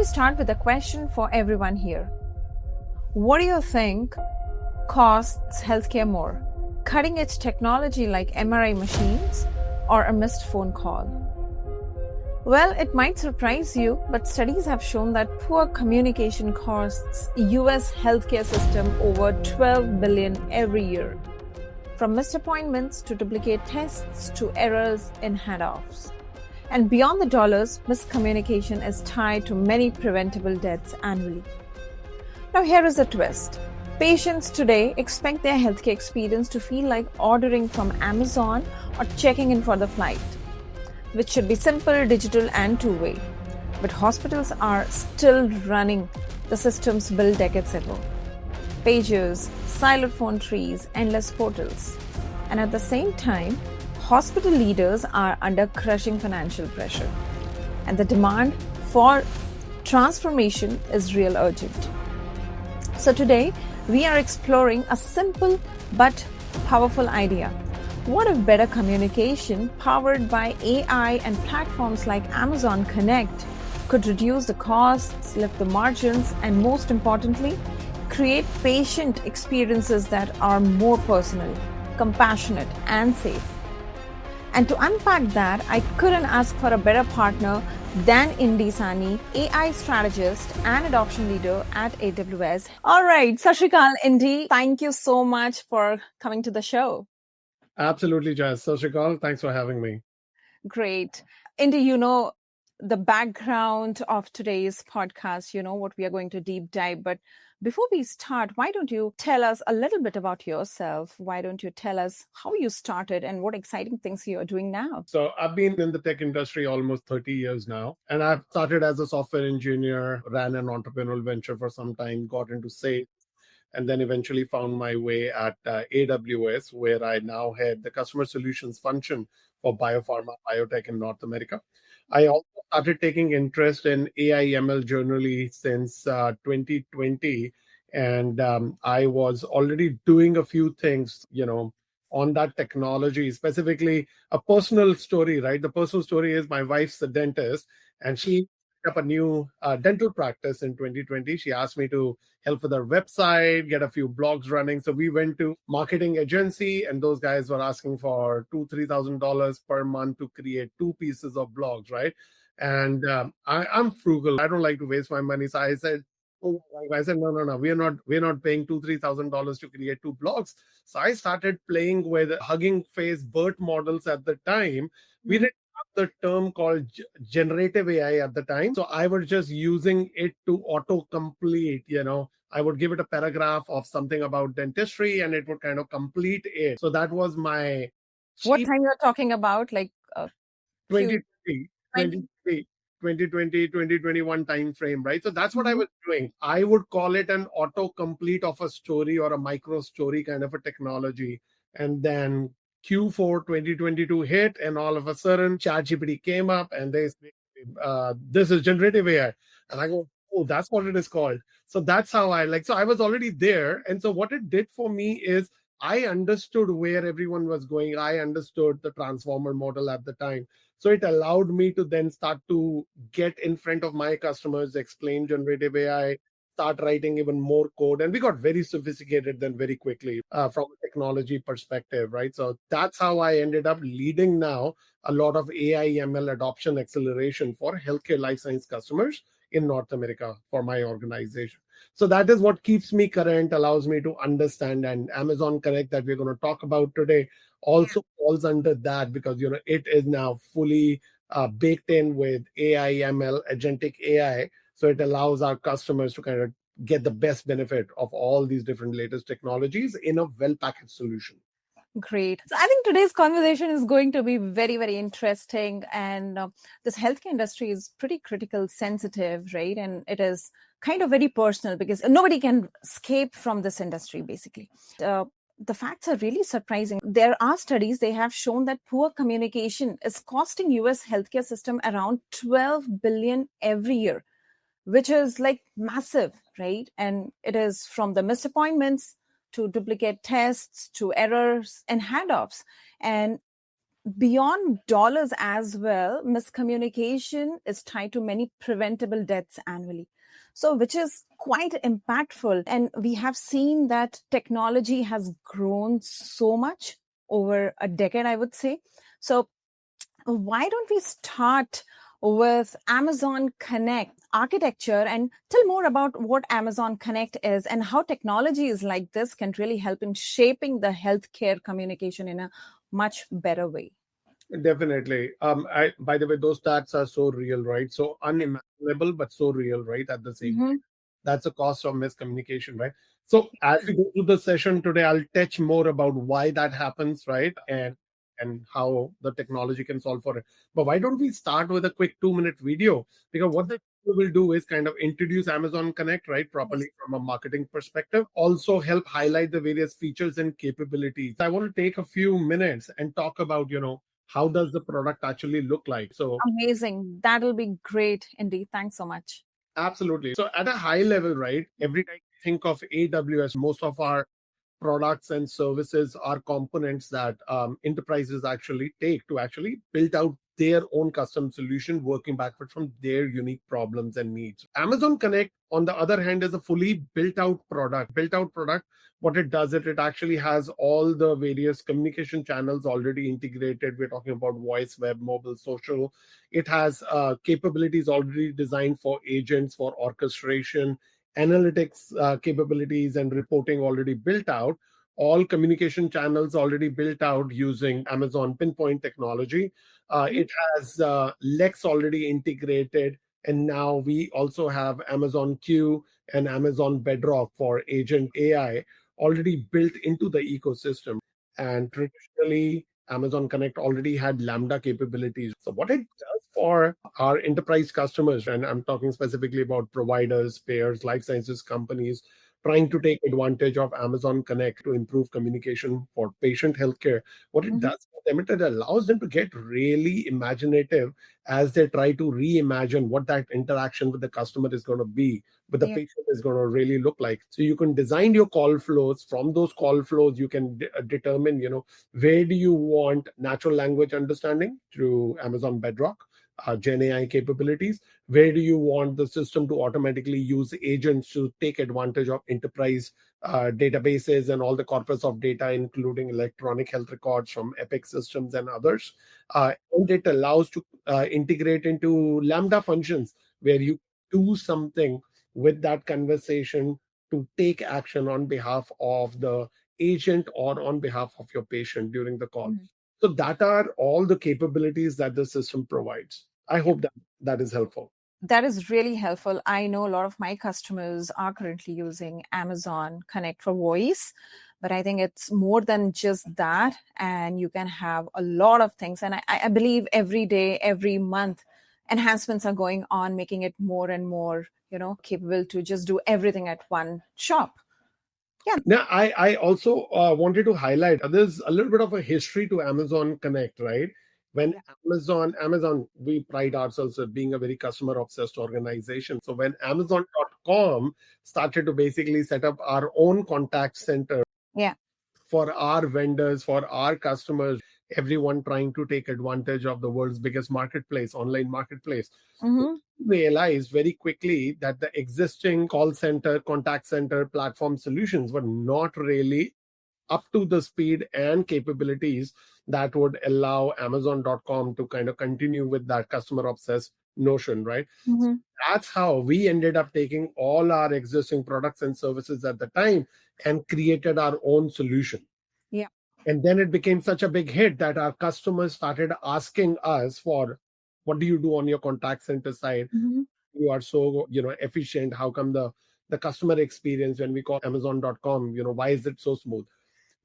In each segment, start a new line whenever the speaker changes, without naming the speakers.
start with a question for everyone here. What do you think costs healthcare more? Cutting-edge technology like MRI machines or a missed phone call? Well, it might surprise you, but studies have shown that poor communication costs US healthcare system over $12 billion every year, from missed appointments to duplicate tests to errors in handoffs. And beyond the dollars, miscommunication is tied to many preventable deaths annually. Now here is the twist. Patients today expect their healthcare experience to feel like ordering from Amazon or checking in for the flight, which should be simple, digital, and two-way. But hospitals are still running the systems built decades ago. Pages, siloed phone trees, endless portals. And at the same time, hospital leaders are under crushing financial pressure. And the demand for transformation is real urgent. So today, we are exploring a simple but powerful idea. What if better communication powered by AI and platforms like Amazon Connect could reduce the costs, lift the margins, and most importantly, create patient experiences that are more personal, compassionate, and safe? And to unpack that, I couldn't ask for a better partner than Indy, AI strategist and adoption leader at AWS. All right, Sashrikal, Indy, thank you so much for coming to the show.
Absolutely, Jazz. Sashrikal, thanks for having me.
Great. Indy, you know the background of today's podcast, you know what we are going to deep dive. But before we start, why don't you tell us a little bit about yourself? Why don't you tell us how you started and what exciting things you're doing now?
So I've been in the tech industry almost 30 years now. And I've started as a software engineer, ran an entrepreneurial venture for some time, got into sales, and then eventually found my way at AWS, where I now head the customer solutions function for biopharma, biotech in North America. I also started taking interest in AI ML generally since 2020. And I was already doing a few things, on that technology, specifically a personal story, right? The personal story is my wife's a dentist, and she up a new dental practice in 2020. She asked me to help with her website, get a few blogs running. So we went to marketing agency, and those guys were asking for $2,000-$3,000 per month to create 2 pieces of blogs, right? And I'm frugal. I don't like to waste my money. So I said, no, we're not paying $2,000-$3,000 to create 2 blogs. So I started playing with Hugging Face BERT models at the time. We didn't the term called generative AI at the time. So I was just using it to autocomplete, I would give it a paragraph of something about dentistry and it would kind of complete it. So that was my...
What time you're talking about? Like
2020, 2021 time frame, right? So that's what I was doing. I would call it an autocomplete of a story or a micro story kind of a technology. And then Q4 2022 hit, and all of a sudden ChatGPT came up and they say, this is generative AI. And I go, oh, that's what it is called. So that's how so I was already there. And so what it did for me is I understood where everyone was going. I understood the transformer model at the time. So it allowed me to then start to get in front of my customers, explain generative AI, start writing even more code. And we got very sophisticated then very quickly from a technology perspective, right? So that's how I ended up leading now a lot of AI ML adoption acceleration for healthcare life science customers in North America for my organization. So that is what keeps me current, allows me to understand. And Amazon Connect that we're going to talk about today also falls under that because, it is now fully baked in with AI, ML, Agentic AI. So it allows our customers to kind of get the best benefit of all these different latest technologies in a well-packaged solution.
Great. So I think today's conversation is going to be very, very interesting. And this healthcare industry is pretty critical, sensitive, right? And it is kind of very personal because nobody can escape from this industry, basically. The facts are really surprising. There are studies, they have shown that poor communication is costing US healthcare system around $12 billion every year, which is like massive, right? And it is from the missed appointments to duplicate tests to errors and handoffs. And beyond dollars as well, miscommunication is tied to many preventable deaths annually. So, which is quite impactful. And we have seen that technology has grown so much over a decade, I would say. So, why don't we start with Amazon Connect architecture and tell more about what Amazon Connect is and how technologies like this can really help in shaping the healthcare communication in a much better way.
Definitely. By the way, those stats are so real, right? So unimaginable, but so real, right? At the same time, that's a cost of miscommunication, right? So as we go through the session today, I'll touch more about why that happens, right? And how the technology can solve for it. But why don't we start with a quick 2-minute video? Because what the video will do is kind of introduce Amazon Connect, right, properly from a marketing perspective. Also help highlight the various features and capabilities. I want to take a few minutes and talk about, how does the product actually look like? So
Amazing. That'll be great, Indy. Thanks so much.
absolutely. So at a high level, right, every time you think of AWS, most of our products and services are components that enterprises actually take to actually build out their own custom solution, working backward from their unique problems and needs. Amazon Connect, on the other hand, is a fully built out product. What it does is it actually has all the various communication channels already integrated. We're talking about voice, web, mobile, social. It has capabilities already designed for agents, for orchestration, analytics capabilities and reporting already built out, all communication channels already built out using Amazon Pinpoint technology. It has Lex already integrated, and now we also have Amazon Q and Amazon Bedrock for Agent AI already built into the ecosystem. And traditionally, Amazon Connect already had Lambda capabilities. So what it does for our enterprise customers, and I'm talking specifically about providers, payers, life sciences companies, trying to take advantage of Amazon Connect to improve communication for patient healthcare. What it does for them, it allows them to get really imaginative as they try to reimagine what that interaction with the customer is going to be, with the patient is going to really look like. So you can design your call flows. From those call flows, you can determine, where do you want natural language understanding through Amazon Bedrock, Gen AI capabilities? Where do you want the system to automatically use agents to take advantage of enterprise databases and all the corpus of data, including electronic health records from Epic systems and others? And it allows to integrate into Lambda functions where you do something with that conversation to take action on behalf of the agent or on behalf of your patient during the call. So that are all the capabilities that the system provides. I hope that is helpful.
That is really helpful. I know a lot of my customers are currently using Amazon Connect for voice, but I think it's more than just that. And you can have a lot of things. And I believe every day, every month, enhancements are going on, making it more and more, capable to just do everything at one shop. Yeah.
Now, I also wanted to highlight there's a little bit of a history to Amazon Connect, right? When Amazon, we pride ourselves as being a very customer obsessed organization. So when Amazon.com started to basically set up our own contact center for our vendors, for our customers, everyone trying to take advantage of the world's biggest marketplace, online marketplace, realized very quickly that the existing call center, contact center platform solutions were not really up to the speed and capabilities that would allow Amazon.com to kind of continue with that customer obsessed notion, right? So that's how we ended up taking all our existing products and services at the time and created our own solution.
Yeah.
And then it became such a big hit that our customers started asking us for, what do you do on your contact center side? You are so, efficient. How come the customer experience when we call Amazon.com, why is it so smooth?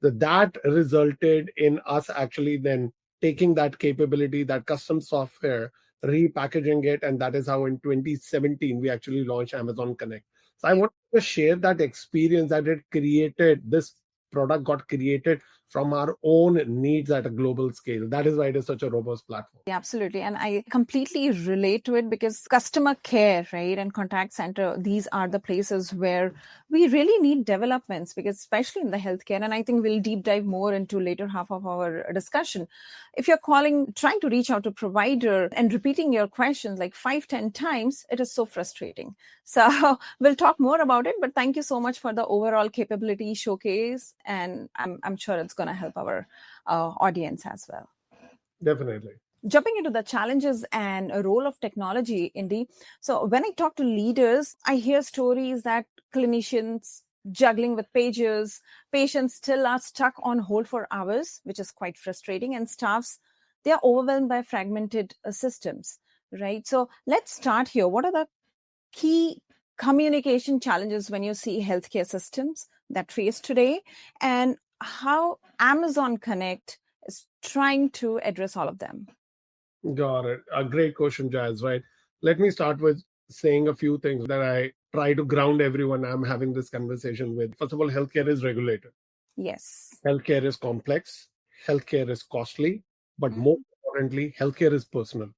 That resulted in us actually then taking that capability, that custom software, repackaging it. And that is how in 2017, we actually launched Amazon Connect. So I want to share that experience that it created, this product got created from our own needs at a global scale. That is why it is such a robust platform.
Yeah, absolutely. And I completely relate to it because customer care, right, and contact center, these are the places where we really need developments, because especially in the healthcare, and I think we'll deep dive more into later half of our discussion. If you're trying to reach out to provider and repeating your questions like 5-10 times, it is so frustrating. So we'll talk more about it, but thank you so much for the overall capability showcase. And I'm sure it's going to help our audience as well.
Definitely.
Jumping into the challenges and a role of technology, Indy. So when I talk to leaders, I hear stories that clinicians juggling with pages, patients still are stuck on hold for hours, which is quite frustrating, and staffs, they are overwhelmed by fragmented systems, right? So let's start here. What are the key communication challenges when you see healthcare systems that face today, and how Amazon Connect is trying to address all of them?
Got it. A great question, Jazz, right? Let me start with saying a few things that I try to ground everyone I'm having this conversation with. First of all, healthcare is regulated.
Yes.
Healthcare is complex. Healthcare is costly. But more importantly, healthcare is personal.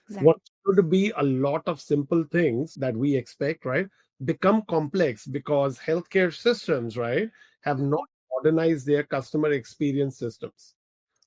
Exactly.
What should be a lot of simple things that we expect, right, become complex because healthcare systems, right, have not modernized their customer experience systems.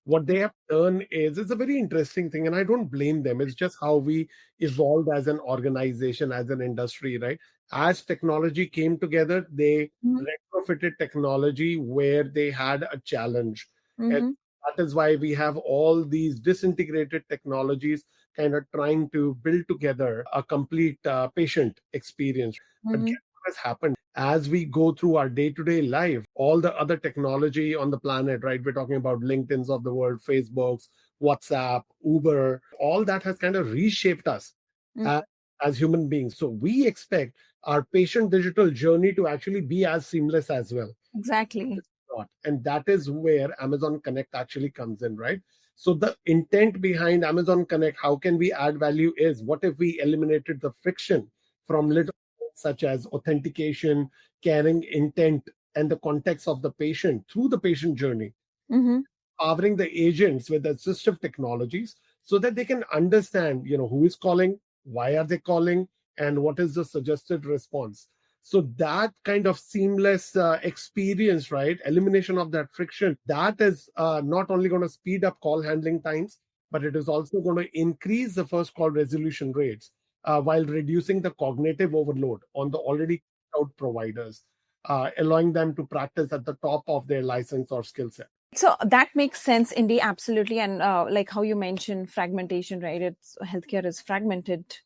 What they have done is, it's a very interesting thing, and I don't blame them. It's just how we evolved as an organization, as an industry, right? As technology came together, they retrofitted technology where they had a challenge. And that is why we have all these disintegrated technologies kind of trying to build together a complete patient experience. But guess what has happened? As we go through our day-to-day life, all the other technology on the planet, right? We're talking about LinkedIn's of the world, Facebook's, WhatsApp, Uber, all that has kind of reshaped us as human beings. So we expect our patient digital journey to actually be as seamless as well.
Exactly.
And that is where Amazon Connect actually comes in, right? So the intent behind Amazon Connect, how can we add value, is what if we eliminated the friction from little such as authentication, carrying intent, and the context of the patient through the patient journey, powering the agents with assistive technologies so that they can understand, who is calling, why are they calling, and what is the suggested response. So that kind of seamless experience, right? Elimination of that friction, that is not only going to speed up call handling times, but it is also going to increase the first call resolution rates while reducing the cognitive overload on the already out providers, allowing them to practice at the top of their license or skill set.
So that makes sense, Indy, absolutely. And like how you mentioned fragmentation, right? Healthcare is fragmented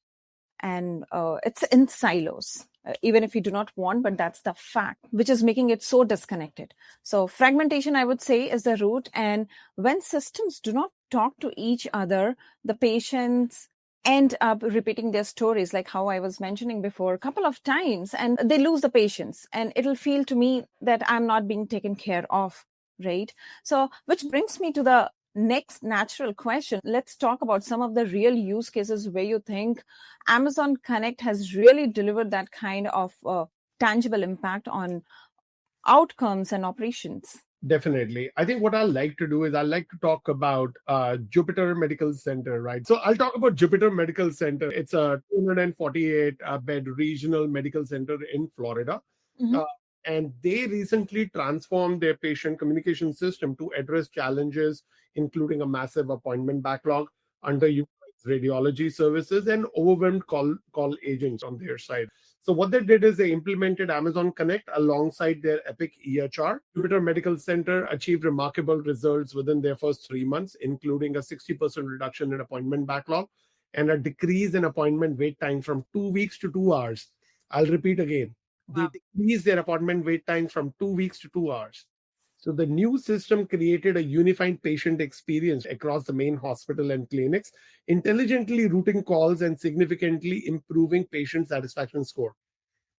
and it's in silos, even if you do not want, but that's the fact, which is making it so disconnected. So fragmentation, I would say, is the root. And when systems do not talk to each other, the patients end up repeating their stories, like how I was mentioning before, a couple of times, and they lose the patience. And it'll feel to me that I'm not being taken care of, right? So, which brings me to the next natural question. Let's talk about some of the real use cases where you think Amazon Connect has really delivered that kind of tangible impact on outcomes and operations.
Definitely. I think what I like to do is I like to talk about Jupiter Medical Center, right? So I'll talk about Jupiter Medical Center. It's a 248 bed regional medical center in Florida. And they recently transformed their patient communication system to address challenges, including a massive appointment backlog, underutilized radiology services, and overwhelmed call agents on their side. So what they did is they implemented Amazon Connect alongside their Epic EHR. Jupiter Medical Center achieved remarkable results within their first 3 months, including a 60% reduction in appointment backlog and a decrease in appointment wait time from 2 weeks to 2 hours. I'll repeat again. They decreased their appointment wait time from 2 weeks to 2 hours. So the new system created a unified patient experience across the main hospital and clinics, intelligently routing calls and significantly improving patient satisfaction score.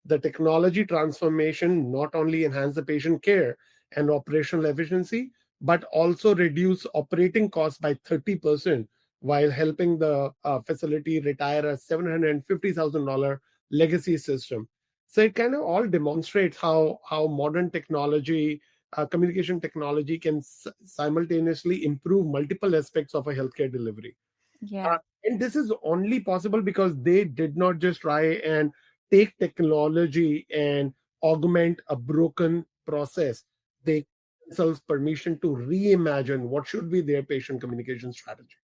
The technology transformation not only enhanced the patient care and operational efficiency, but also reduced operating costs by 30% while helping the facility retire a $750,000 legacy system. So it kind of all demonstrates how modern technology communication technology can simultaneously improve multiple aspects of a healthcare delivery.
Yeah.
And this is only possible because they did not just try and take technology and augment a broken process. They gave themselves permission to reimagine what should be their patient communication strategy.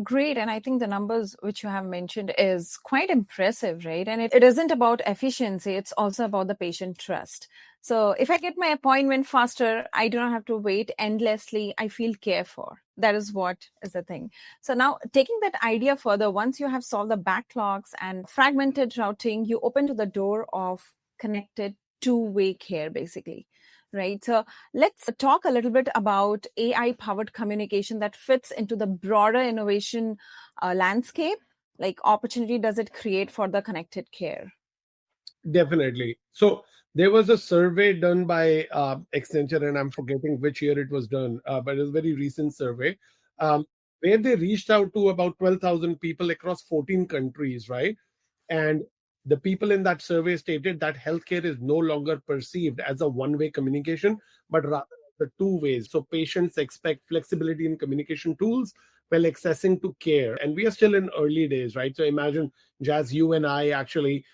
Great. And I think the numbers which you have mentioned is quite impressive, right? And it isn't about efficiency, it's also about the patient trust. So if I get my appointment faster, I do not have to wait endlessly. I feel cared for. That is what is the thing. So now taking that idea further, once you have solved the backlogs and fragmented routing, you open to the door of connected two-way care, basically. Right. So let's talk a little bit about AI powered communication that fits into the broader innovation landscape. Like opportunity does it create for the connected care?
Definitely. So there was a survey done by Accenture, and I'm forgetting which year it was done, but it was a very recent survey, um, where they reached out to about 12,000 people across 14 countries, right? And the people in that survey stated that healthcare is no longer perceived as a one-way communication, but rather the two ways. So patients expect flexibility in communication tools while accessing to care. And we are still in early days, right? So imagine, Jazz, you and I actually,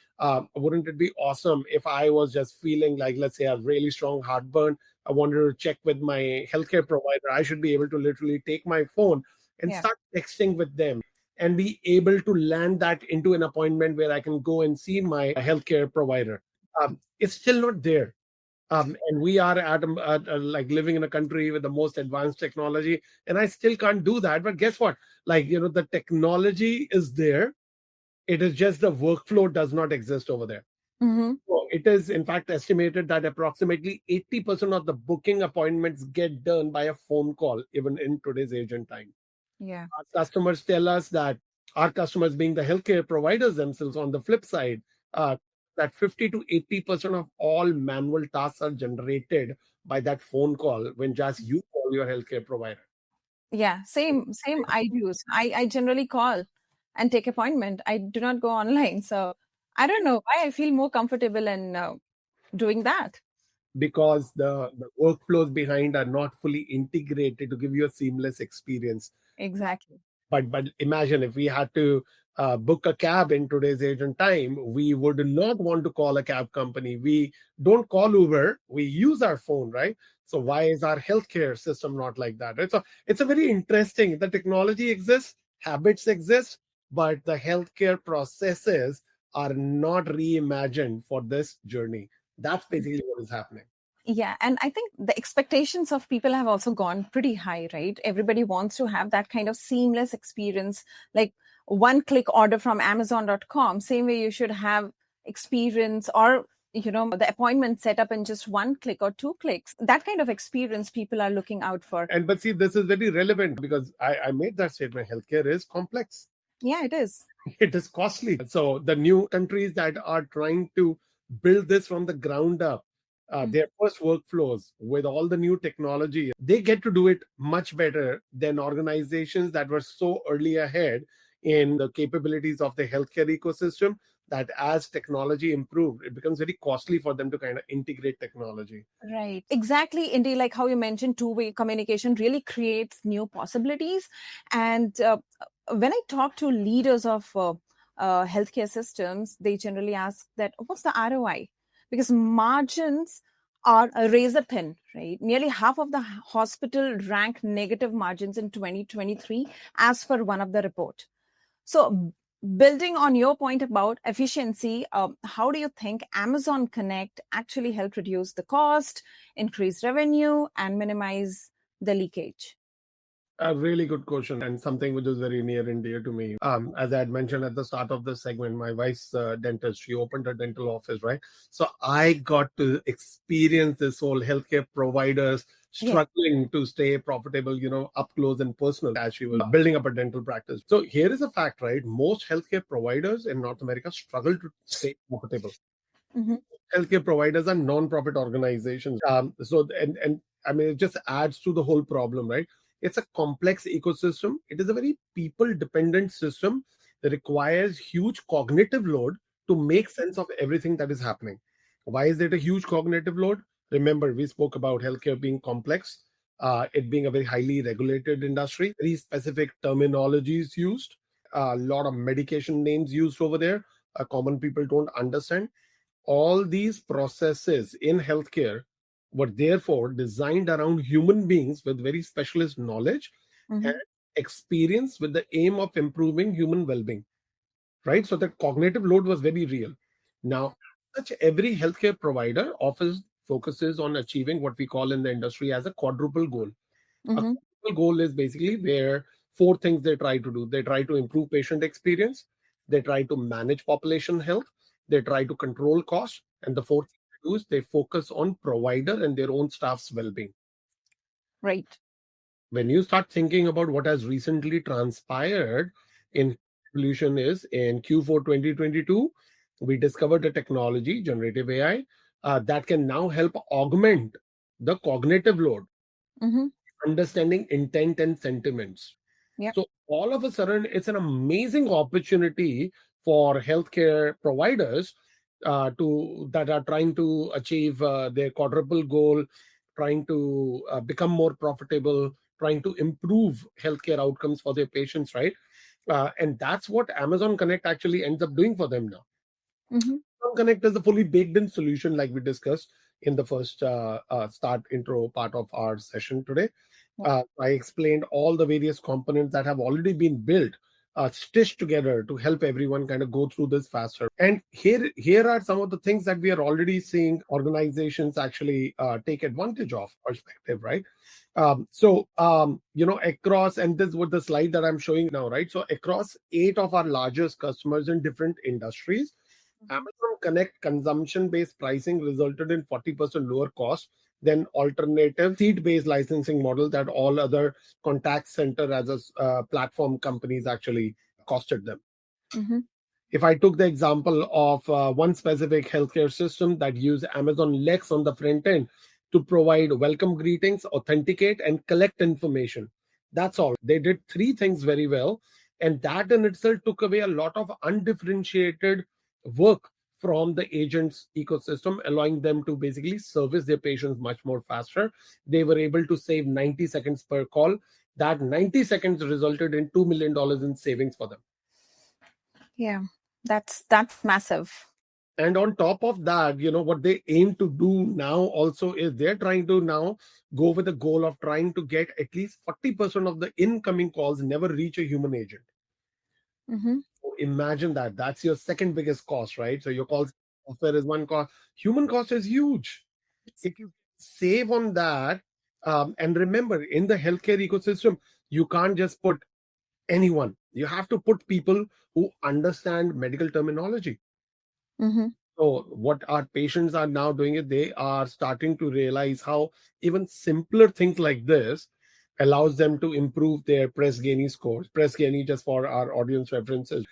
wouldn't it be awesome if I was just feeling like, let's say, a really strong heartburn? I wanted to check with my healthcare provider. I should be able to literally take my phone and
Yeah.
start texting with them and be able to land that into an appointment where I can go and see my healthcare provider. It's still not there. And we are like living in a country with the most advanced technology, and I still can't do that. But guess what? Like, the technology is there. It is just the workflow does not exist over there.
Mm-hmm.
So it is, in fact, estimated that approximately 80% of the booking appointments get done by a phone call, even in today's age and time.
Yeah.
Our customers tell us that, our customers being the healthcare providers themselves, on the flip side, that 50 to 80% of all manual tasks are generated by that phone call when just you call your healthcare provider.
Yeah. Same I do. I generally call and take appointment. I do not go online. So I don't know why I feel more comfortable in doing that.
Because the workflows behind are not fully integrated to give you a seamless experience.
Exactly.
But imagine if we had to book a cab in today's age and time, we would not want to call a cab company. We don't call Uber. We use our phone, right? So why is our healthcare system not like that? It's a very interesting. The technology exists, habits exist, but the healthcare processes are not reimagined for this journey. That's basically what is happening.
Yeah. And I think the expectations of people have also gone pretty high, right? Everybody wants to have that kind of seamless experience, like one click order from Amazon.com. Same way you should have experience or the appointment set up in just one click or two clicks. That kind of experience people are looking out for.
And but see, this is very relevant because I made that statement. Healthcare is complex.
Yeah, it is.
It is costly. So the new countries that are trying to build this from the ground up, their first workflows with all the new technology, they get to do it much better than organizations that were so early ahead in the capabilities of the healthcare ecosystem, that as technology improved, it becomes very costly for them to kind of integrate technology.
Right. Exactly, Indy, like how you mentioned, two-way communication really creates new possibilities. And when I talk to leaders of healthcare systems, they generally ask that, what's the ROI? Because margins are a razor thin, right? Nearly half of the hospital ranked negative margins in 2023, as per one of the report. So building on your point about efficiency, how do you think Amazon Connect actually helped reduce the cost, increase revenue, and minimize the leakage?
A really good question, and something which is very near and dear to me. As I had mentioned at the start of the segment, my wife's dentist, she opened a dental office, right? So I got to experience this whole healthcare providers
Yeah.
struggling to stay profitable, up close and personal as she was building up a dental practice. So here is a fact, right? Most healthcare providers in North America struggle to stay profitable.
Mm-hmm.
Healthcare providers are non-profit organizations. And I mean, it just adds to the whole problem, right? It's a complex ecosystem. It is a very people-dependent system that requires huge cognitive load to make sense of everything that is happening. Why is it a huge cognitive load? Remember, we spoke about healthcare being complex, it being a very highly regulated industry, very specific terminologies used, a lot of medication names used over there, common people don't understand. All these processes in healthcare were therefore designed around human beings with very specialist knowledge
Mm-hmm.
and experience with the aim of improving human well-being, right? So the cognitive load was very real. Now, such every healthcare provider offers focuses on achieving what we call in the industry as a quadruple goal. A
Mm-hmm.
quadruple goal is basically where four things they try to do. They try to improve patient experience, they try to manage population health, they try to control cost, and the fourth thing they do is they focus on provider and their own staff's well-being.
Right.
When you start thinking about what has recently transpired in evolution is in Q4 2022, we discovered a technology, generative AI, that can now help augment the cognitive load,
Mm-hmm.
understanding intent and sentiments.
Yep.
So all of a sudden, it's an amazing opportunity for healthcare providers to that are trying to achieve their quadruple goal, trying to become more profitable, trying to improve healthcare outcomes for their patients, right? And that's what Amazon Connect actually ends up doing for them now.
Mm-hmm.
Amazon Connect is a fully baked in solution, like we discussed in the first start intro part of our session today. I explained all the various components that have already been built, stitched together to help everyone kind of go through this faster. And here are some of the things that we are already seeing organizations actually take advantage of. Perspective, right? Across, and this is what the slide that I'm showing now, right? So across 8 of our largest customers in different industries, Amazon Connect consumption-based pricing resulted in 40% lower cost than alternative seat-based licensing model that all other contact center as a platform companies actually costed them.
Mm-hmm.
If I took the example of one specific healthcare system that used Amazon Lex on the front end to provide welcome greetings, authenticate, and collect information, that's all. They did 3 things very well, and that in itself took away a lot of undifferentiated work from the agents ecosystem, allowing them to basically service their patients much more faster. They were able to save 90 seconds per call. That 90 seconds resulted in $2 million in savings for them.
Yeah, that's massive.
And on top of that, what they aim to do now also is they're trying to now go with the goal of trying to get at least 40% of the incoming calls never reach a human agent.
Mm-hmm.
So imagine that. That's your second biggest cost, right? So your calls software is one cost. Human cost is huge. If you save on that, and remember, in the healthcare ecosystem, you can't just put anyone. You have to put people who understand medical terminology.
Mm-hmm.
So what our patients are now doing is they are starting to realize how even simpler things like this allows them to improve their Press Genie scores. Press Genie, just for our audience references,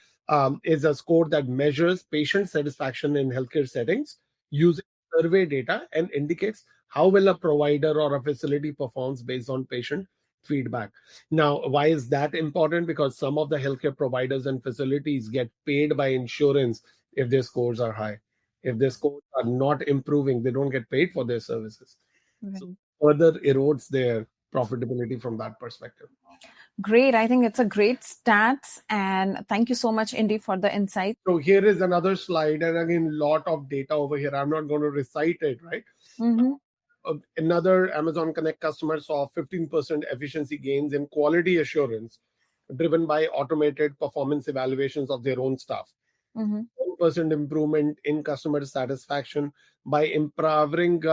is a score that measures patient satisfaction in healthcare settings using survey data and indicates how well a provider or a facility performs based on patient feedback. Now, why is that important? Because some of the healthcare providers and facilities get paid by insurance if their scores are high. If their scores are not improving, they don't get paid for their services.
Right.
So further erodes their profitability from that perspective.
Great. I think it's a great stats. And thank you so much, Indy, for the insight.
So here is another slide. And again, lot of data over here. I'm not going to recite it, right?
Mm-hmm.
Another Amazon Connect customer saw 15% efficiency gains in quality assurance driven by automated performance evaluations of their own staff.
Mm-hmm.
1% improvement in customer satisfaction by empowering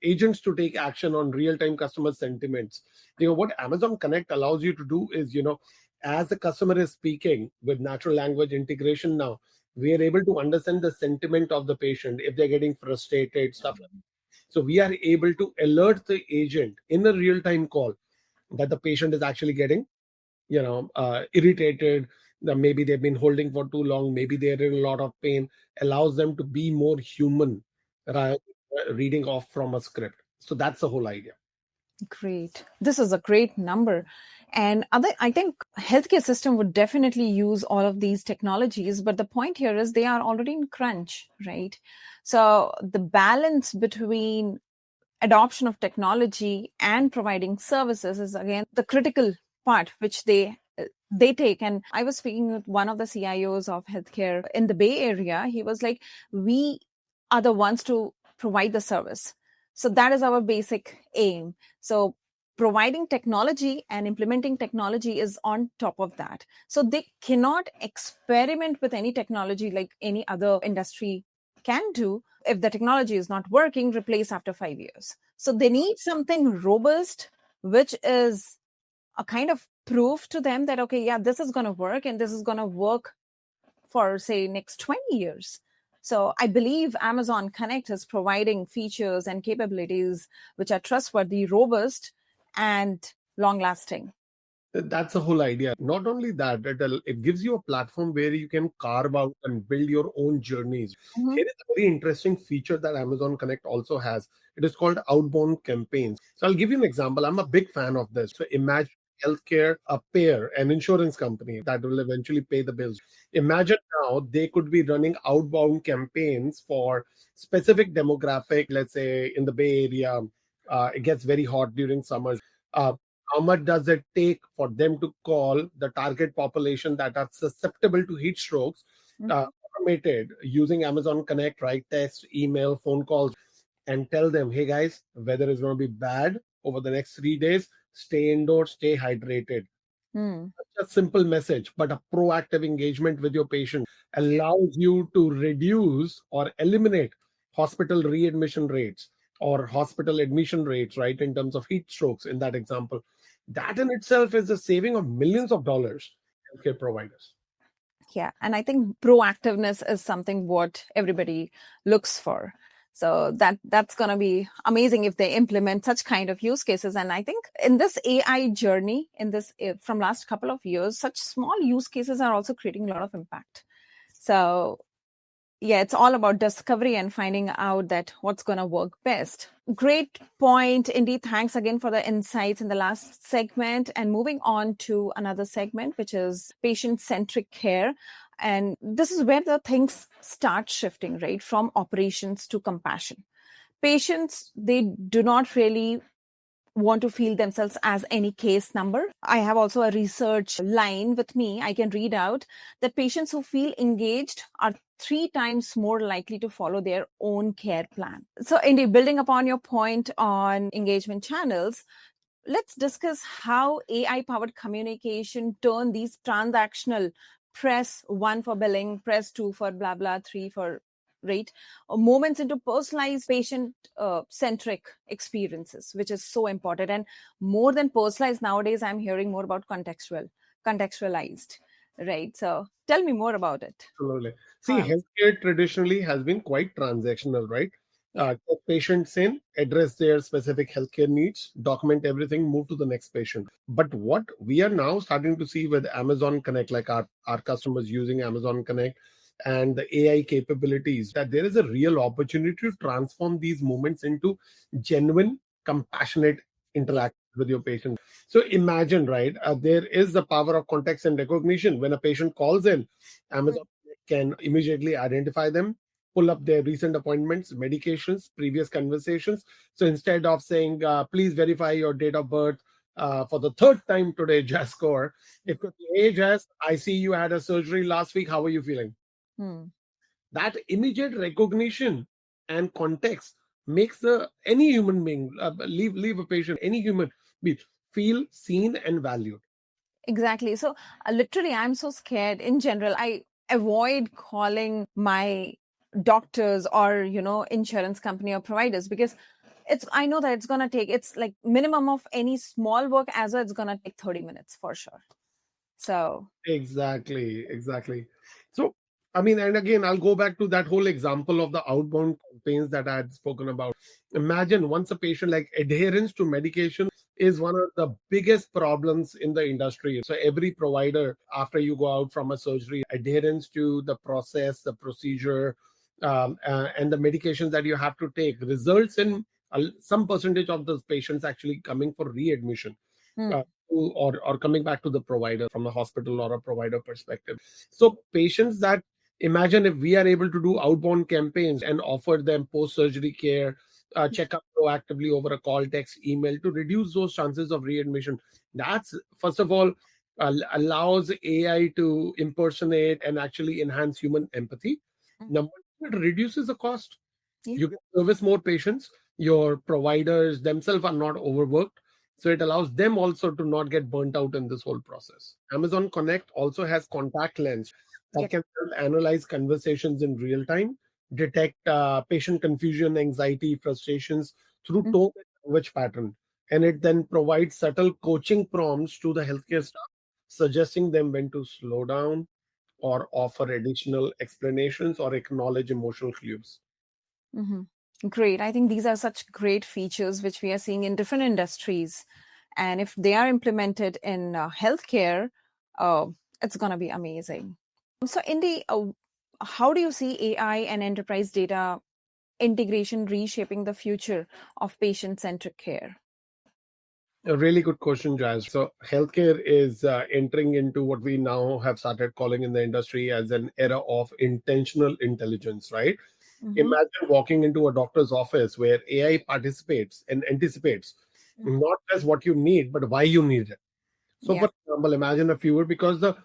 agents to take action on real-time customer sentiments. What Amazon Connect allows you to do is, as the customer is speaking with natural language integration now, we are able to understand the sentiment of the patient, if they're getting frustrated, stuff like that. So we are able to alert the agent in a real-time call that the patient is actually getting irritated, that maybe they've been holding for too long, maybe they're in a lot of pain, allows them to be more human, reading off from a script. So that's the whole idea.
Great. This is a great number. And I think healthcare system would definitely use all of these technologies, but the point here is they are already in crunch, right? So the balance between adoption of technology and providing services is again the critical part which they take. And I was speaking with one of the CIOs of healthcare in the Bay Area. He was like, we are the ones to provide the service. So that is our basic aim. So providing technology and implementing technology is on top of that. So they cannot experiment with any technology like any other industry can do. If the technology is not working, replace after 5 years. So they need something robust, which is a kind of proof to them that, okay, yeah, this is going to work and this is going to work for, say, next 20 years. So I believe Amazon Connect is providing features and capabilities which are trustworthy, robust, and long-lasting.
That's the whole idea. Not only that, it gives you a platform where you can carve out and build your own journeys.
Mhm.
Here is a very interesting feature that Amazon Connect also has. It is called outbound campaigns. So I'll give you an example. I'm a big fan of this. So imagine healthcare, a payer, an insurance company that will eventually pay the bills. Imagine now they could be running outbound campaigns for specific demographic. Let's say in the Bay Area, it gets very hot during summers. How much does it take for them to call the target population that are susceptible to heat strokes, automated using Amazon Connect, write text, email, phone calls, and tell them, hey guys, weather is going to be bad over the next 3 days. Stay indoors, stay hydrated. Such a simple message, but a proactive engagement with your patient allows you to reduce or eliminate hospital readmission rates or hospital admission rates, right, in terms of heat strokes in that example. That in itself is a saving of millions of dollars to healthcare providers.
Yeah. And I think proactiveness is something what everybody looks for. So that's going to be amazing if they implement such kind of use cases. And I think in this AI journey, from last couple of years, such small use cases are also creating a lot of impact. So yeah, it's all about discovery and finding out that what's going to work best. Great point, Indy. Thanks again for the insights in the last segment. And moving on to another segment, which is patient-centric care. And this is where the things start shifting, right? From operations to compassion. Patients, they do not really want to feel themselves as any case number. I have also a research line with me. I can read out that patients who feel engaged are 3 times more likely to follow their own care plan. So, Indy, building upon your point on engagement channels, let's discuss how AI-powered communication turn these transactional press 1 for billing, press 2 for blah, blah, 3 for rate, moments into personalized patient-centric experiences, which is so important. And more than personalized nowadays, I'm hearing more about contextualized, right? So tell me more about it.
Absolutely. See, healthcare traditionally has been quite transactional, right? Get patients in, address their specific healthcare needs, document everything, move to the next patient. But what we are now starting to see with Amazon Connect, like our customers using Amazon Connect and the AI capabilities, that there is a real opportunity to transform these moments into genuine, compassionate interaction with your patient. So imagine, right, there is the power of context and recognition. When a patient calls in, Amazon can immediately identify them, pull up their recent appointments, medications, previous conversations. So instead of saying, please verify your date of birth for the 3rd time today, Jascore, it could be, hey, Jas, I see you had a surgery last week. How are you feeling? That immediate recognition and context makes any human being, leave a patient, any human being, feel seen and valued.
Exactly. So literally, I'm so scared. In general, I avoid calling my doctors or, insurance company or providers because I know that it's going to take, it's like minimum of any small work as well, it's going to take 30 minutes for sure. So
Exactly. So, I mean, and again, I'll go back to that whole example of the outbound campaigns that I had spoken about. Imagine once a patient, like adherence to medication is one of the biggest problems in the industry. So every provider, after you go out from a surgery, adherence to the process, the procedure, and the medications that you have to take results in some percentage of those patients actually coming for readmission. Or coming back to the provider from a hospital or a provider perspective. So patients that, imagine if we are able to do outbound campaigns and offer them post-surgery care, check up proactively over a call, text, email to reduce those chances of readmission. That's, first of all, allows AI to impersonate and actually enhance human empathy. Number two, it reduces the cost.
Yeah.
You can service more patients. Your providers themselves are not overworked. So it allows them also to not get burnt out in this whole process. Amazon Connect also has contact lens that
Yep.
can help analyze conversations in real time, detect patient confusion, anxiety, frustrations through tone and language pattern. And it then provides subtle coaching prompts to the healthcare staff, suggesting them when to slow down or offer additional explanations or acknowledge emotional clues.
Great. I think these are such great features which we are seeing in different industries. And if they are implemented in healthcare, it's going to be amazing. So, Indy, how do you see AI and enterprise data integration reshaping the future of patient-centric care?
A really good question, Jazz. So, healthcare is entering into what we now have started calling in the industry as an era of intentional intelligence, right? Imagine walking into a doctor's office where AI participates and anticipates not just what you need, but why you need it. So,
Yeah.
for example, imagine a fewer, because the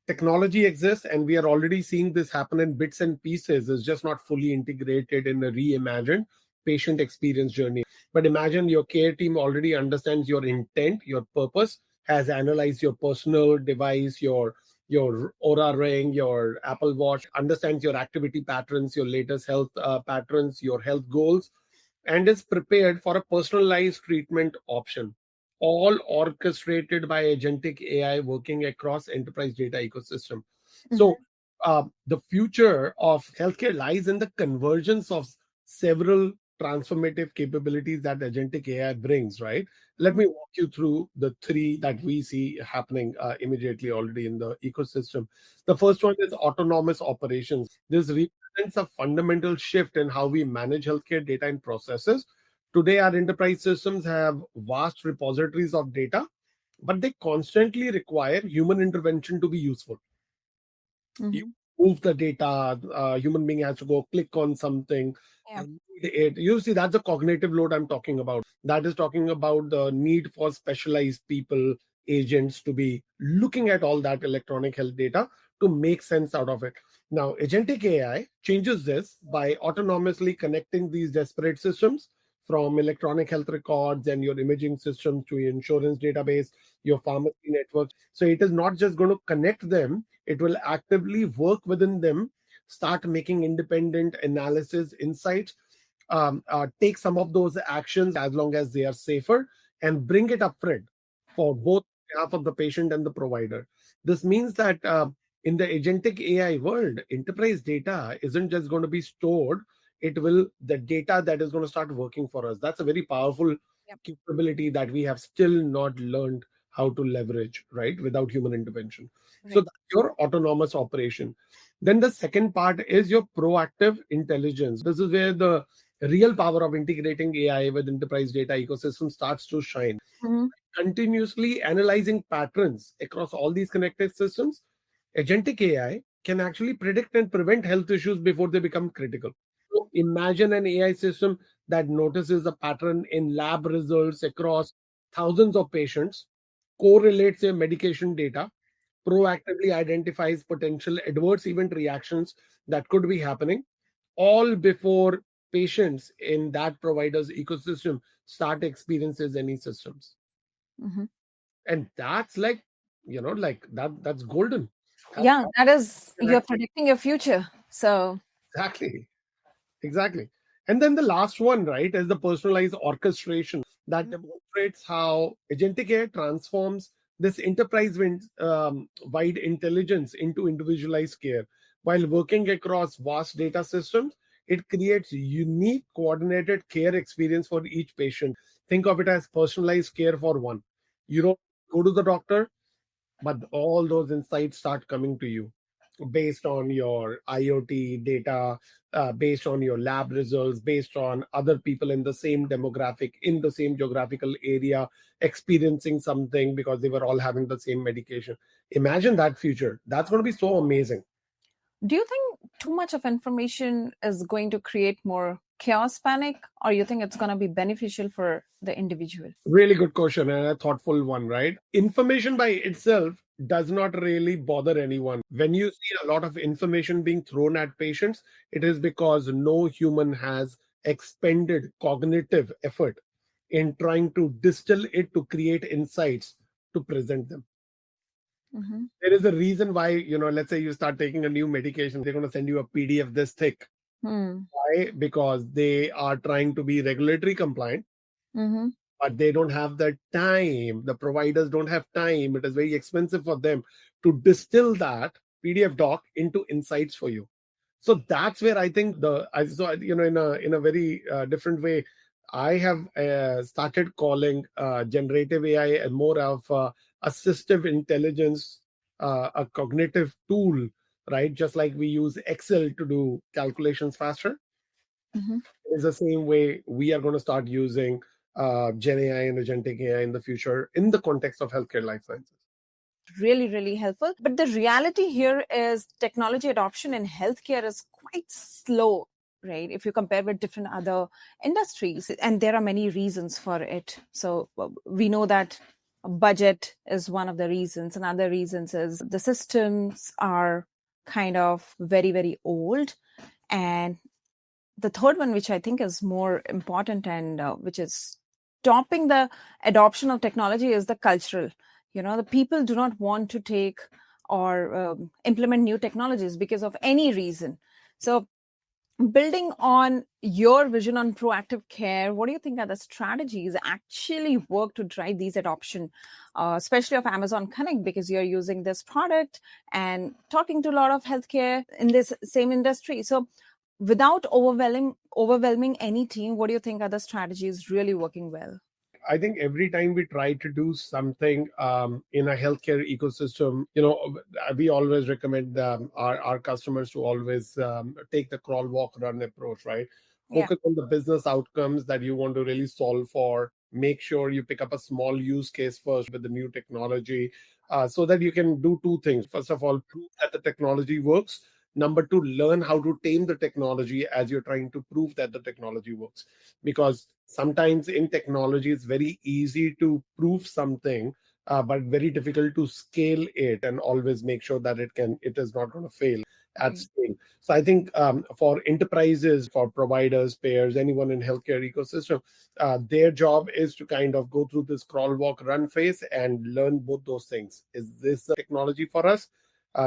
technology exists and we are already seeing this happen in bits and pieces. It's just not fully integrated in a reimagined patient experience journey. But imagine your care team already understands your intent, your purpose, has analyzed your personal device, your Aura Ring, your Apple Watch, understands your activity patterns, your latest health patterns, your health goals, and is prepared for a personalized treatment option, all orchestrated by agentic AI working across enterprise data ecosystem. So the future of healthcare lies in the convergence of several transformative capabilities that agentic AI brings, right? Let me walk you through the three that we see happening immediately already in the ecosystem. The first one is autonomous operations. This represents a fundamental shift in how we manage healthcare data and processes. Today, our enterprise systems have vast repositories of data, but they constantly require human intervention to be useful. You move the data, human being has to go click on something
Yeah.
and read it. You see, that's a cognitive load I'm talking about. That is talking about the need for specialized people, agents to be looking at all that electronic health data to make sense out of it. Now, agentic AI changes this by autonomously connecting these disparate systems, from electronic health records and your imaging systems to your insurance database, your pharmacy network. So it is not just going to connect them, it will actively work within them, start making independent analysis, insights, take some of those actions as long as they are safer, and bring it upfront for both behalf of the patient and the provider. This means that in the agentic AI world, enterprise data isn't just going to be stored, the data that is going to start working for us. That's a very powerful capability that we have still not learned how to leverage, right, without human intervention. So that's your autonomous operation. Then the second part is your proactive intelligence. This is where the real power of integrating AI with enterprise data ecosystem starts to shine. Continuously analyzing patterns across all these connected systems, agentic AI can actually predict and prevent health issues before they become critical. So imagine an AI system that notices a pattern in lab results across thousands of patients, correlates their medication data, proactively identifies potential adverse event reactions that could be happening, all before patients in that provider's ecosystem start experiences any systems. And that's like, like that's golden. That's
Yeah, that is, you're
actually,
predicting your future. So,
exactly. And then the last one, right, is the personalized orchestration that demonstrates how agentic AI transforms this enterprise-wide intelligence into individualized care. While working across vast data systems, it creates unique coordinated care experience for each patient. Think of it as personalized care for one. You don't go to the doctor, but all those insights start coming to you based on your IoT data, based on your lab results, based on other people in the same demographic, in the same geographical area, experiencing something because they were all having the same medication. Imagine that future. That's going to be so amazing.
do you think too much of information is going to create more chaos panic, or you think it's going to be beneficial for the individual?
Really good question and a thoughtful one, right? Information by itself does not really bother anyone. When you see a lot of information being thrown at patients, it is because no human has expended cognitive effort in trying to distill it to create insights to present them.
Mm-hmm.
There is a reason why, let's say you start taking a new medication, they're going to send you a PDF this thick. Why? Because they are trying to be regulatory compliant.
Mm-hmm.
But they don't have the time. The providers don't have time. It is very expensive for them to distill that PDF doc into insights for you. So that's where I think in a very different way, I have started calling generative AI and more of assistive intelligence, a cognitive tool, right? Just like we use Excel to do calculations faster.
Mm-hmm.
It's the same way we are going to start using Gen AI and Agentic AI in the future in the context of healthcare life sciences.
Really, really helpful. But the reality here is technology adoption in healthcare is quite slow, right? If you compare with different other industries, and there are many reasons for it. So we know that budget is one of the reasons, and other reasons is the systems are kind of very, very old. And the third one, which I think is more important and which is stopping the adoption of technology, is the cultural. The people do not want to take or implement new technologies because of any reason. So building on your vision on proactive care, what do you think are the strategies actually work to drive these adoption, especially of Amazon Connect, because you're using this product and talking to a lot of healthcare in this same industry. So without overwhelming any team, what do you think are the strategies really working well?
I think every time we try to do something in a healthcare ecosystem, we always recommend our customers to always take the crawl, walk, run approach, right? Focus on the business outcomes that you want to really solve for. Make sure you pick up a small use case first with the new technology so that you can do two things. First of all, prove that the technology works. Number two, learn how to tame the technology as you're trying to prove that the technology works. Because sometimes in technology, it's very easy to prove something, but very difficult to scale it and always make sure that it is not going to fail at scale. So I think for enterprises, for providers, payers, anyone in healthcare ecosystem, their job is to kind of go through this crawl, walk, run phase and learn both those things. Is this the technology for us?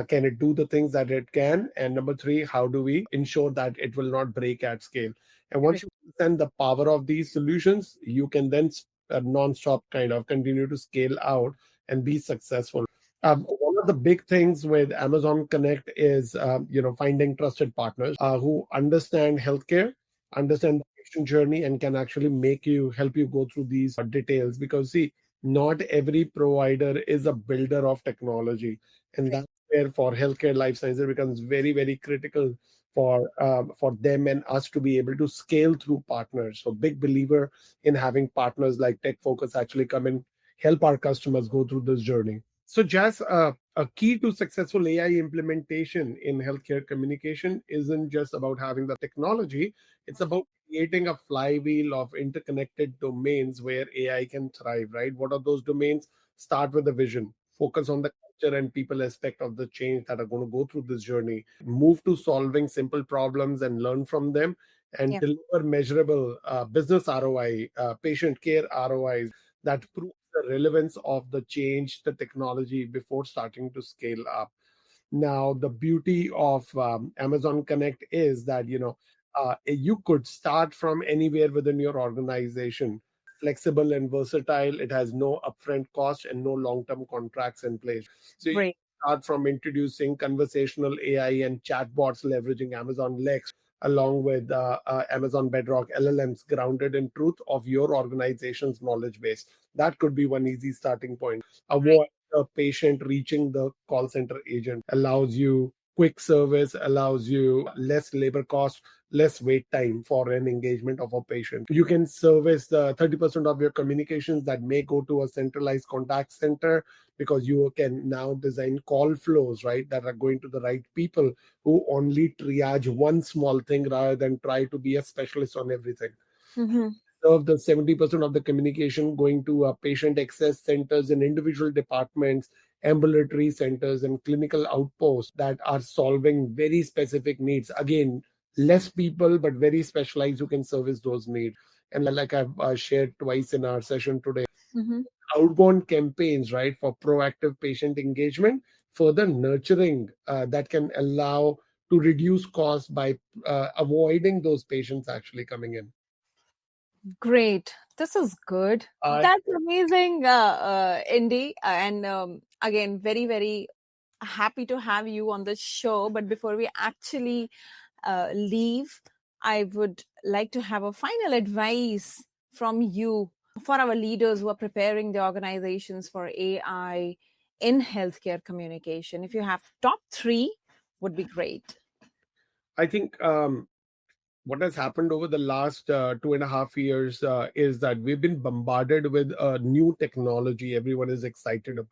Can it do the things that it can? And number three, how do we ensure that it will not break at scale? And once you understand the power of these solutions, you can then non-stop kind of continue to scale out and be successful. One of the big things with Amazon Connect is, finding trusted partners who understand healthcare, understand the patient journey, and can actually help you go through these details. Because see, not every provider is a builder of technology, and that's where for healthcare life sciences it becomes very, very critical for them and us to be able to scale through partners. So big believer in having partners like TechFocus actually come and help our customers go through this journey. So just a key to successful AI implementation in healthcare communication isn't just about having the technology, it's about creating a flywheel of interconnected domains where AI can thrive, right? What are those domains? Start with the vision, focus on the culture and people aspect of the change that are going to go through this journey, move to solving simple problems and learn from them, and deliver measurable business ROI, patient care ROIs that prove the relevance of the change, the technology before starting to scale up. Now, the beauty of Amazon Connect is that, you could start from anywhere within your organization, flexible and versatile. It has no upfront cost and no long-term contracts in place. So you start from introducing conversational AI and chatbots leveraging Amazon Lex along with Amazon Bedrock LLMs grounded in truth of your organization's knowledge base. That could be one easy starting point. Avoid the patient reaching the call center agent, allows you quick service, allows you less labor cost, less wait time for an engagement of a patient. You can service the 30% of your communications that may go to a centralized contact center, because you can now design call flows, right, that are going to the right people who only triage one small thing rather than try to be a specialist on everything.
Mm-hmm.
Serve the 70% of the communication going to patient access centers in individual departments, ambulatory centers, and clinical outposts that are solving very specific needs. Again, less people, but very specialized who can service those needs. And like I've shared twice in our session today,
Mm-hmm.
outbound campaigns, right, for proactive patient engagement, further nurturing that can allow to reduce costs by avoiding those patients actually coming in.
Great. This is good. That's amazing, Indy. And again, very, very happy to have you on the show. But before we actually leave, I would like to have a final advice from you for our leaders who are preparing the organizations for AI in healthcare communication. If you have top 3, would be great.
I think what has happened over the last 2.5 years is that we've been bombarded with new technology. Everyone is excited about.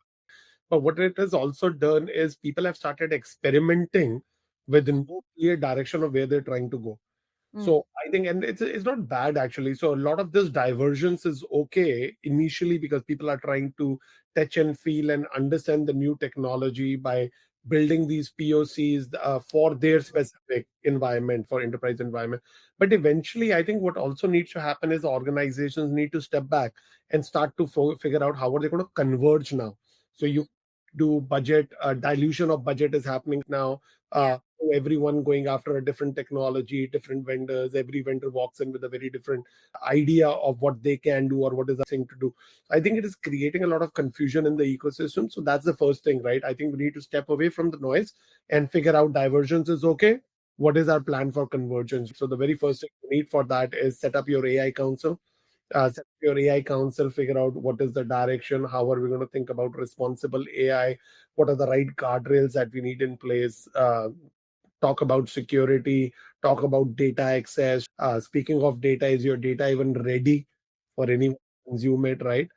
But what it has also done is people have started experimenting with no clear direction of where they're trying to go. So I think, and it's not bad actually. So a lot of this divergence is okay initially, because people are trying to touch and feel and understand the new technology by building these POCs for their specific environment, for enterprise environment. But eventually, I think what also needs to happen is organizations need to step back and start to figure out how are they going to converge now. So you do budget dilution of budget is happening now. Everyone going after a different technology, different vendors. Every vendor walks in with a very different idea of what they can do or what is the thing to do. I think it is creating a lot of confusion in the ecosystem. So that's the first thing, right? I think we need to step away from the noise and figure out divergence is okay. What is our plan for convergence? So the very first thing you need for that is set up your AI council. Set up your AI council, figure out what is the direction, how are we going to think about responsible AI, what are the right guardrails that we need in place, talk about security, talk about data access. Speaking of data, is your data even ready for anyone to consume it, right?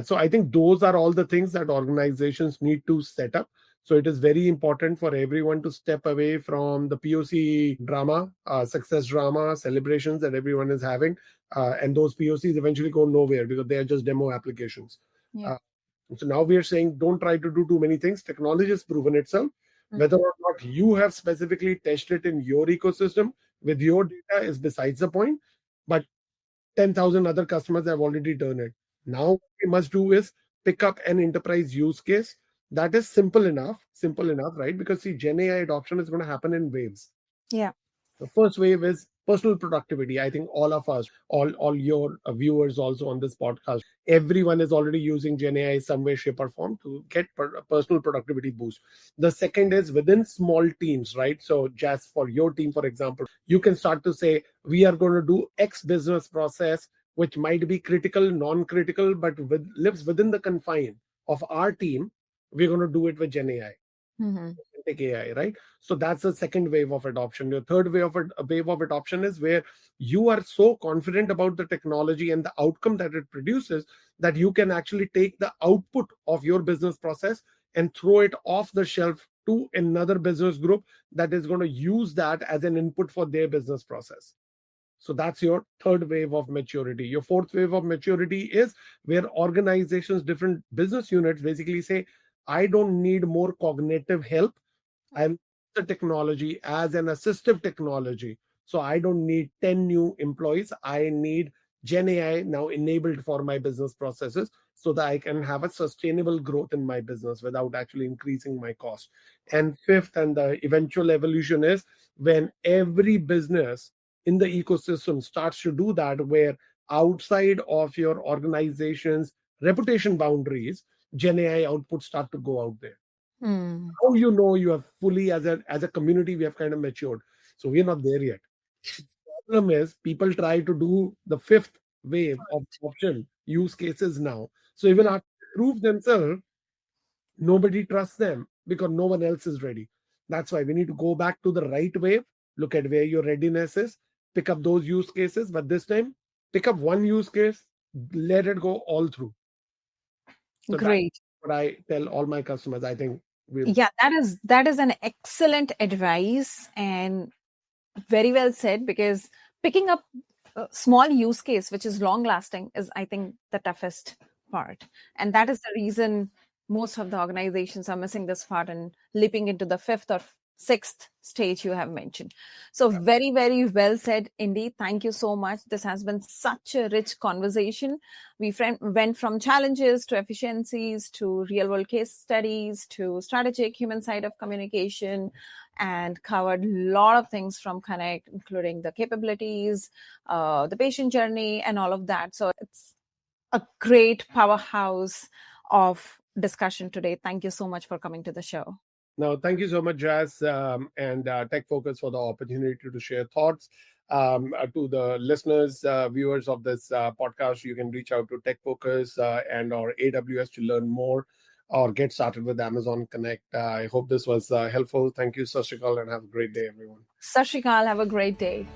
So I think those are all the things that organizations need to set up. So it is very important for everyone to step away from the POC drama, success drama, celebrations that everyone is having. And those POCs eventually go nowhere because they are just demo applications.
Yeah.
So now we are saying don't try to do too many things. Technology has proven itself. Whether or not you have specifically tested it in your ecosystem with your data is besides the point. But 10,000 other customers have already done it. Now what we must do is pick up an enterprise use case that is simple enough, right? Because see, Gen AI adoption is going to happen in waves.
Yeah.
The first wave is personal productivity. I think all of us, all your viewers also on this podcast, everyone is already using Gen AI some way, shape, or form to get personal productivity boost. The second is within small teams, right? So just for your team, for example, you can start to say, we are going to do X business process, which might be critical, non-critical, but lives within the confine of our team. We're going to do it with Gen AI. Agentic AI, right? So that's the second wave of adoption. Your third wave of adoption is where you are so confident about the technology and the outcome that it produces that you can actually take the output of your business process and throw it off the shelf to another business group that is going to use that as an input for their business process. So that's your third wave of maturity. Your fourth wave of maturity is where organizations, different business units basically say, I don't need more cognitive help. I'm the technology as an assistive technology. So I don't need 10 new employees. I need Gen AI now enabled for my business processes so that I can have a sustainable growth in my business without actually increasing my cost. And fifth, and the eventual evolution is when every business in the ecosystem starts to do that, where outside of your organization's reputation boundaries, Gen AI outputs start to go out there. How you have fully as a community we have kind of matured. So we're not there yet. The problem is people try to do the fifth wave of option use cases now. So even after they prove themselves, nobody trusts them because no one else is ready. That's why we need to go back to the right wave, look at where your readiness is, pick up those use cases, but this time, pick up one use case, let it go all through. So
Great.
that's what I tell all my customers. I think
Yeah, that is an excellent advice and very well said, because picking up a small use case which is long lasting is, I think, the toughest part. And that is the reason most of the organizations are missing this part and leaping into the fifth or sixth stage you have mentioned. So very, very well said, Indy. Thank you so much. This has been such a rich conversation. We went from challenges to efficiencies to real world case studies to strategic human side of communication, and covered a lot of things from Connect, including the capabilities, the patient journey, and all of that. So it's a great powerhouse of discussion today. Thank you so much for coming to the show.
No, thank you so much, Jazz, and Tech Focus for the opportunity to share thoughts. To the listeners, viewers of this podcast, you can reach out to Tech Focus and or AWS to learn more or get started with Amazon Connect. I hope this was helpful. Thank you, Sat Shri Akal, and have a great day, everyone.
Sat Shri Akal, have a great day.